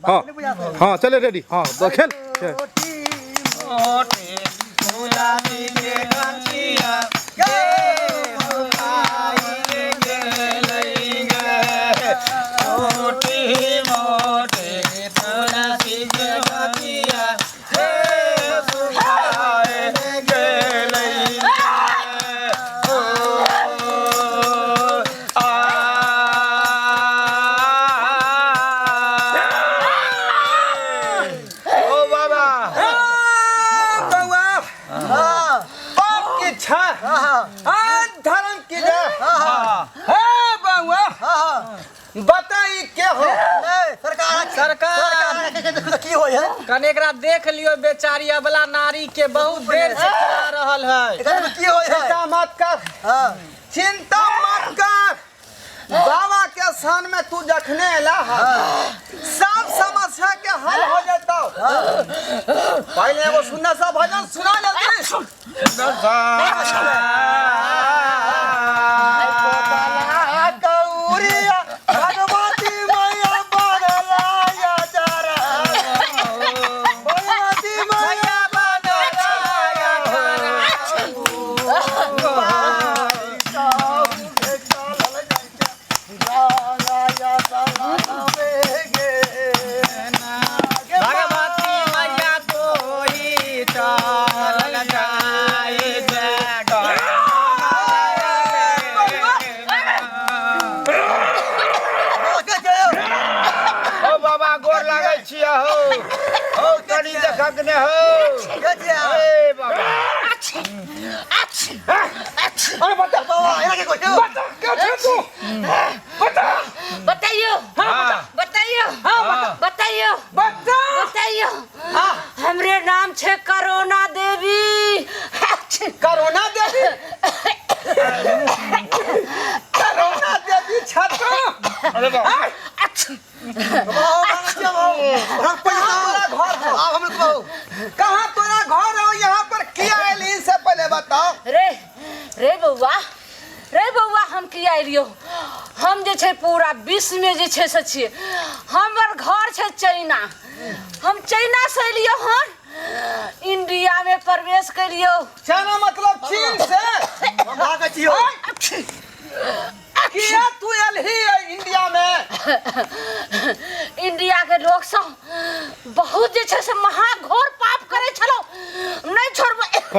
हाँ हाँ चले रेडी हाँ तो खेल बताई के हो सरकार की हो है कनेकरा देख लियो बेचारी अबला नारी के बहुत देर से खा रहल है की हो है चिंता मत कर चिंता मत कर बाबा के स्थान में तू जखने अला सब समस्या के हल हो जाता पहले वो सुनना सा भजन सुना देखने हो ए बाबा अरे बता बाबा यहाँ के कोई बता क्या थे तू बता बताइयो बताइयो बताइयो बताइयो हमरे नाम छे करोना देवी करोना देवी करोना देवी छात्र अरे बाबा कहाँ तोरा घर हो यहाँ पर किया एली से पहले बताओ रे बउआ हम किया एलियो हम जे छे पूरा विश्व में जे छे से छिए हमर घर छे चाइना हम चाइना से एलियो हन इंडिया में प्रवेश करियो चाइना मतलब चीन से हम भागे छियो किया तू एलही इंडिया में इंडिया के लोग सब बहुत जे छे से महान